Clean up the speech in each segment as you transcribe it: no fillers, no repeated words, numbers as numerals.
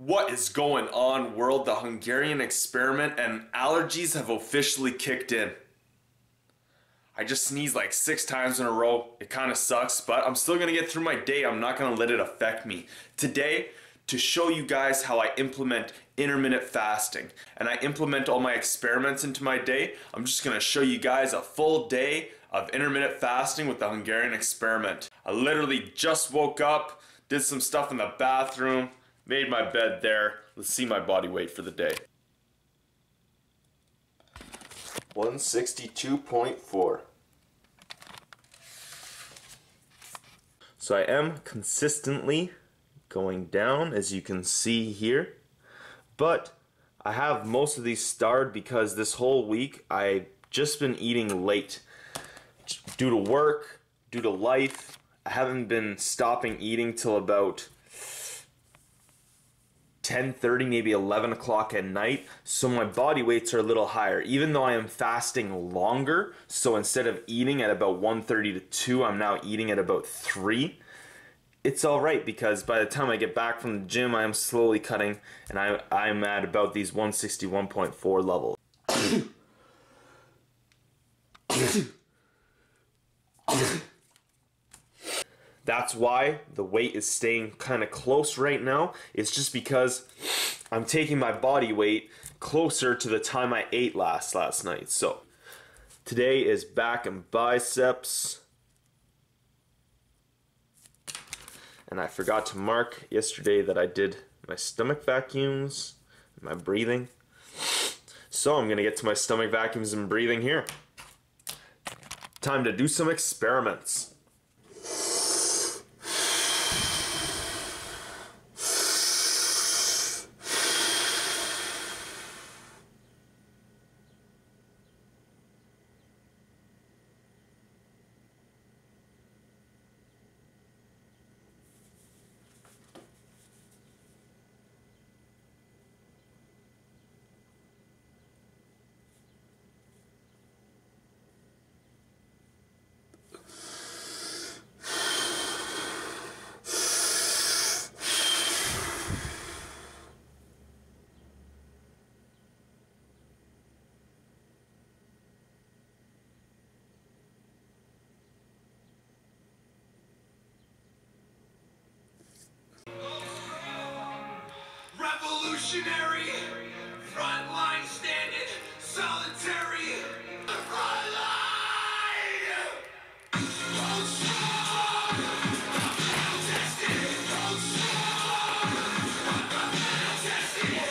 What is going on, world? The Hungarian experiment and allergies have officially kicked in. I just sneezed like 6 times in a row. It kind of sucks, but I'm still gonna get through my day. I'm not gonna let it affect me. Today, to show you guys how I implement intermittent fasting and I implement all my experiments into my day, I'm just gonna show you guys a full day of intermittent fasting with the Hungarian experiment. I literally just woke up, did some stuff in the bathroom, made my bed there. Let's see my body weight for the day. 162.4. So I am consistently going down, as you can see here, but I have most of these starved because this whole week I've just been eating late due to work, due to life. I haven't been stopping eating till about 10:30, maybe 11 o'clock at night, so my body weights are a little higher, even though I am fasting longer. So instead of eating at about 1:30 to 2, I'm now eating at about 3. It's alright because by the time I get back from the gym, I am slowly cutting, and I'm at about these 161.4 levels. That's why the weight is staying kind of close right now. It's just because I'm taking my body weight closer to the time I ate last night. So today is back and biceps. And I forgot to mark yesterday that I did my stomach vacuums, my breathing. So I'm gonna get to my stomach vacuums and breathing here. Time to do some experiments. Revolutionary, frontline standing, solitary, frontline! Hold strong! Tested! Hold strong! Tested!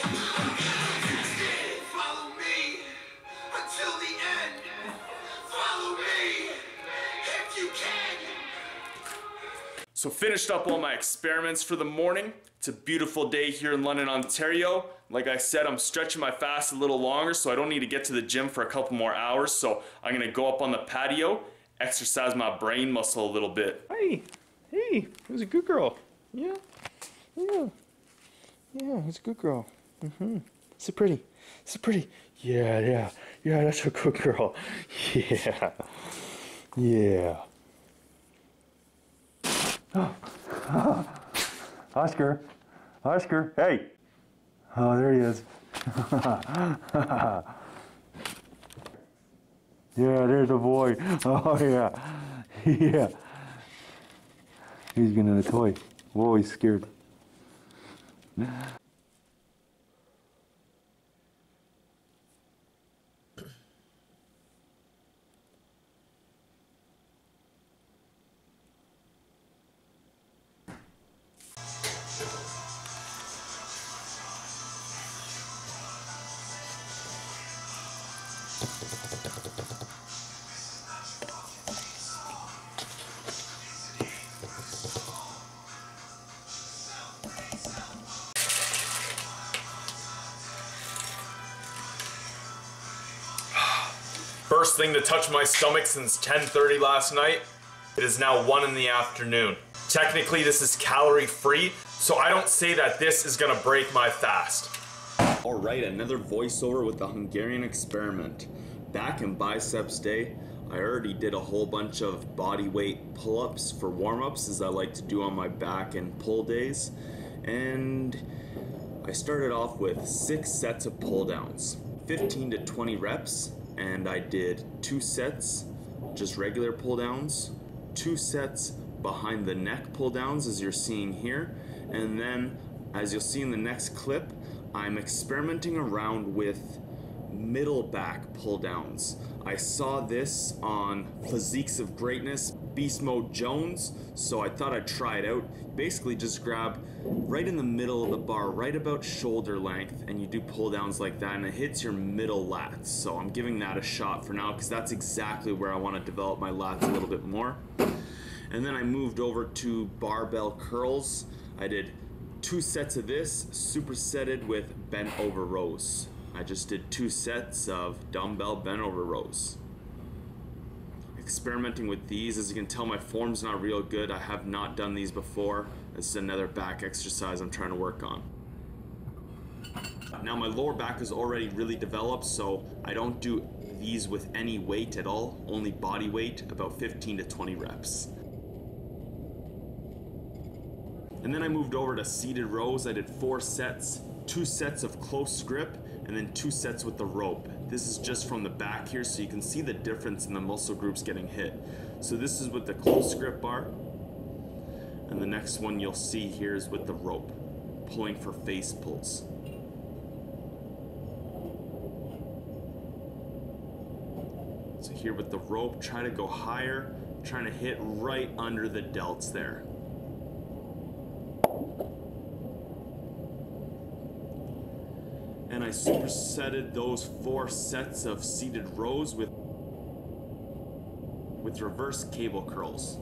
Follow me until the end. Follow me if you can. So finished up all my experiments for the morning. It's a beautiful day here in London, Ontario. Like I said, I'm stretching my fast a little longer, so I don't need to get to the gym for a couple more hours. So I'm gonna go up on the patio, exercise my brain muscle a little bit. Hey, it was a good girl. Yeah, it was a good girl. So pretty, Yeah, that's a good girl. Yeah. Oscar, hey. Oh, there he is. Yeah, there's a boy. Oh, yeah. He's getting a toy. Whoa, he's scared. First thing to touch my stomach since 10:30 last night. It is now 1 in the afternoon. Technically this is calorie free, so I don't say that this is gonna break my fast. Alright, another voiceover with the Hungarian experiment. Back in biceps day, I already did a whole bunch of body weight pull-ups for warm-ups, as I like to do on my back and pull days. And I started off with 6 sets of pull downs, 15 to 20 reps, and I did 2 sets just regular pull downs, 2 sets behind the neck pull downs as you're seeing here, and then as you'll see in the next clip, I'm experimenting around with middle back pull downs. I saw this on Physiques of Greatness, Beast Mode Jones, so I thought I'd try it out. Basically just grab right in the middle of the bar, right about shoulder length, and you do pull downs like that, and it hits your middle lats. So I'm giving that a shot for now because that's exactly where I want to develop my lats a little bit more. And then I moved over to barbell curls. I did 2 sets of this, supersetted with bent over rows. I just did 2 sets of dumbbell bent over rows. Experimenting with these, as you can tell my form's not real good. I have not done these before. This is another back exercise I'm trying to work on. Now my lower back is already really developed, so I don't do these with any weight at all, only body weight, about 15 to 20 reps. And then I moved over to seated rows. I did 4 sets, 2 sets of close grip, and then 2 sets with the rope. This is just from the back here, so you can see the difference in the muscle groups getting hit. So this is with the close grip bar, and the next one you'll see here is with the rope, pulling for face pulls. So here with the rope, try to go higher, trying to hit right under the delts there. And I supersetted those 4 sets of seated rows with reverse cable curls.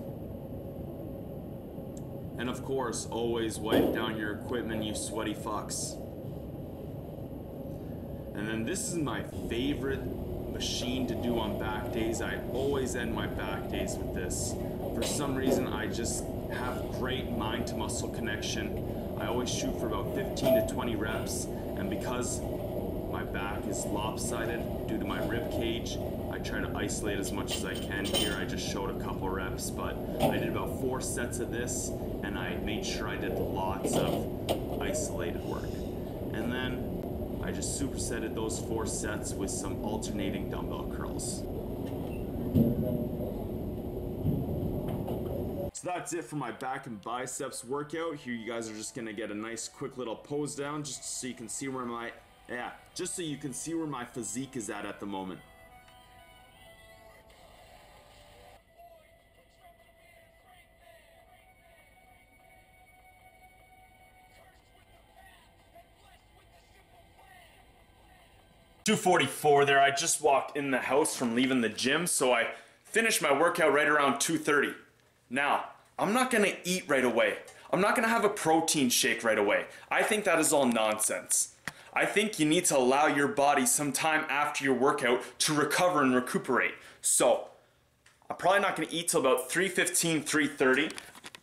And of course, always wipe down your equipment, you sweaty fucks. And then this is my favorite machine to do on back days. I always end my back days with this. For some reason, I just have great mind to muscle connection. I always shoot for about 15 to 20 reps, and because my back is lopsided due to my rib cage, I try to isolate as much as I can. Here I just showed a couple reps, but I did about 4 sets of this, and I made sure I did lots of isolated work. And then I just supersetted those 4 sets with some alternating dumbbell curls. So that's it for my back and biceps workout. Here you guys are just gonna get a nice quick little pose down just so you can see where my physique is at the moment. .244 there. I just walked in the house from leaving the gym, so I finished my workout right around 2:30. Now, I'm not gonna eat right away. I'm not gonna have a protein shake right away. I think that is all nonsense. I think you need to allow your body some time after your workout to recover and recuperate. So, I'm probably not gonna eat till about 3:15, 3:30,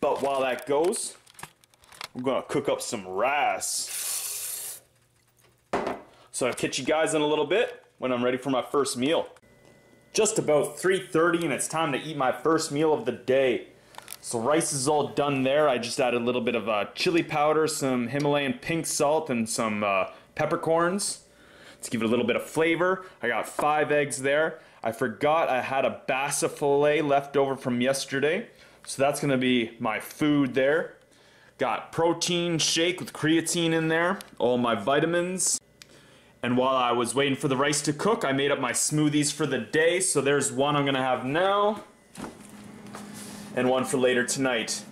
but while that goes, I'm gonna cook up some rice. So I'll catch you guys in a little bit when I'm ready for my first meal. Just about 3:30 and it's time to eat my first meal of the day. So rice is all done there. I just added a little bit of chili powder, some Himalayan pink salt, and some peppercorns to give it a little bit of flavor. I got 5 eggs there. I forgot I had a bassa filet left over from yesterday, so that's gonna be my food there. Got protein shake with creatine in there, all my vitamins. And while I was waiting for the rice to cook, I made up my smoothies for the day. So there's one I'm gonna have now, and one for later tonight.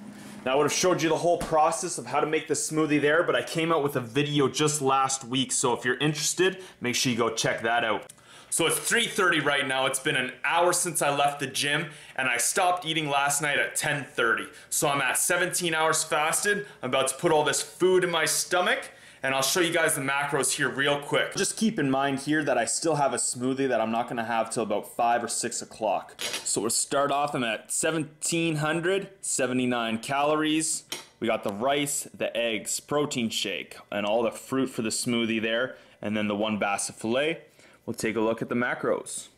Now I would have showed you the whole process of how to make the smoothie there, but I came out with a video just last week, so if you're interested, make sure you go check that out. So it's 3:30 right now. It's been an hour since I left the gym, and I stopped eating last night at 10:30. So I'm at 17 hours fasted. I'm about to put all this food in my stomach, and I'll show you guys the macros here real quick. Just keep in mind here that I still have a smoothie that I'm not gonna have till about 5 or 6 o'clock. So we'll start off, I'm at 1,779 calories. We got the rice, the eggs, protein shake, and all the fruit for the smoothie there, and then the 1 bassa filet. We'll take a look at the macros.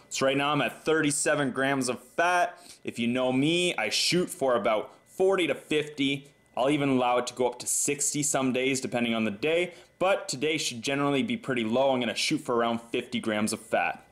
So right now I'm at 37 grams of fat. If you know me, I shoot for about 40 to 50. I'll even allow it to go up to 60 some days depending on the day, but today should generally be pretty low. I'm going to shoot for around 50 grams of fat.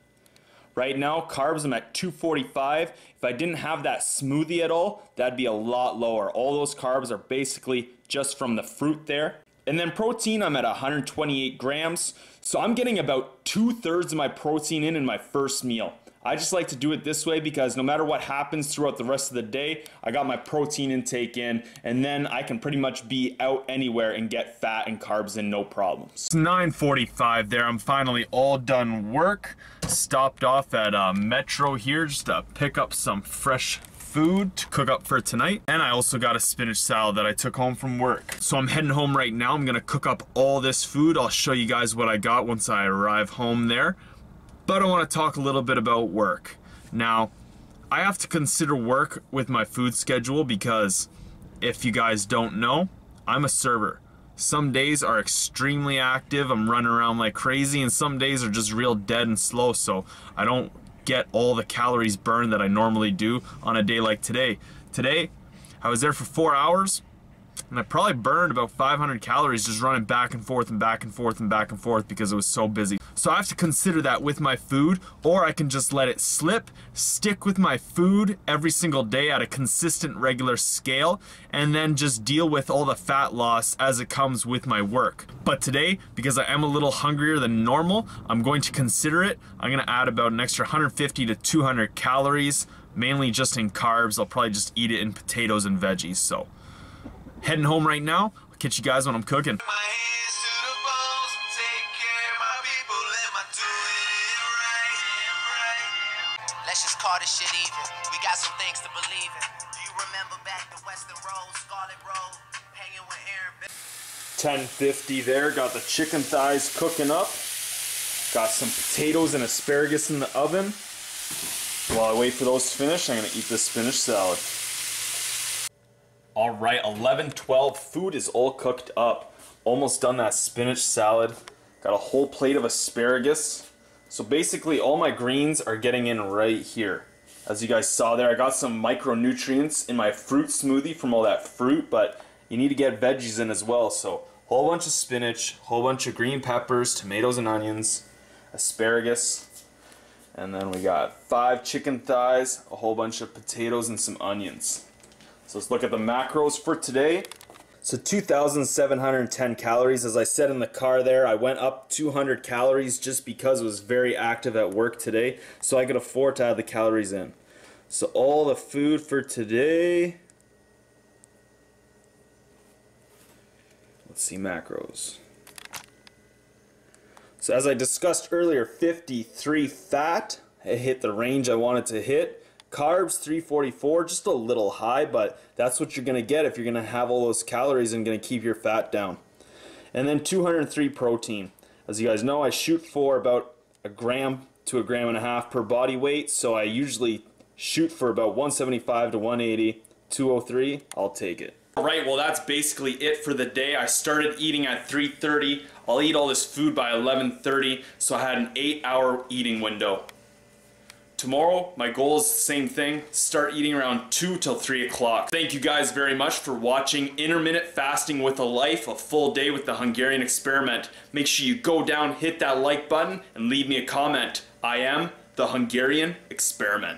Right now, carbs, I'm at 245. If I didn't have that smoothie at all, that'd be a lot lower. All those carbs are basically just from the fruit there. And then protein, I'm at 128 grams. So I'm getting about 2/3 of my protein in my first meal. I just like to do it this way because no matter what happens throughout the rest of the day, I got my protein intake in, and then I can pretty much be out anywhere and get fat and carbs in no problems. It's 9:45 there. I'm finally all done work. Stopped off at Metro here just to pick up some fresh food to cook up for tonight. And I also got a spinach salad that I took home from work. So I'm heading home right now. I'm gonna cook up all this food. I'll show you guys what I got once I arrive home there. But I want to talk a little bit about work. Now, I have to consider work with my food schedule because if you guys don't know, I'm a server. Some days are extremely active, I'm running around like crazy, and some days are just real dead and slow, so I don't get all the calories burned that I normally do on a day like today. Today, I was there for 4 hours, and I probably burned about 500 calories just running back and forth and back and forth and back and forth because it was so busy. So I have to consider that with my food, or I can just let it slip, stick with my food every single day at a consistent regular scale, and then just deal with all the fat loss as it comes with my work. But today, because I am a little hungrier than normal, I'm going to consider it. I'm going to add about an extra 150 to 200 calories, mainly just in carbs. I'll probably just eat it in potatoes and veggies. So heading home right now. I'll catch you guys when I'm cooking. Let's just call this shit even. We got some things to believe in. Do you remember back to Western Road, Scarlet Road, hanging with Aaron? 10:50 there, got the chicken thighs cooking up. Got some potatoes and asparagus in the oven. While I wait for those to finish, I'm gonna eat this spinach salad. All right, 11:12, food is all cooked up. Almost done that spinach salad. Got a whole plate of asparagus. So basically all my greens are getting in right here. As you guys saw there, I got some micronutrients in my fruit smoothie from all that fruit, but you need to get veggies in as well. So whole bunch of spinach, whole bunch of green peppers, tomatoes and onions, asparagus, and then we got 5 chicken thighs, a whole bunch of potatoes and some onions. So let's look at the macros for today. So 2,710 calories. As I said in the car there, I went up 200 calories just because I was very active at work today, so I could afford to add the calories in. So all the food for today, let's see macros. So as I discussed earlier, 53 fat. I hit the range I wanted to hit. Carbs, 344, just a little high, but that's what you're going to get if you're going to have all those calories and going to keep your fat down. And then 203 protein. As you guys know, I shoot for about 1 gram to 1.5 grams per body weight, so I usually shoot for about 175 to 180. 203, I'll take it. Alright, well that's basically it for the day. I started eating at 3:30. I'll eat all this food by 11:30, so I had an 8-hour eating window. Tomorrow, my goal is the same thing, start eating around 2 till 3 o'clock. Thank you guys very much for watching Intermittent Fasting with a Life, a full day with the Hungarian experiment. Make sure you go down, hit that like button, and leave me a comment. I am the Hungarian experiment.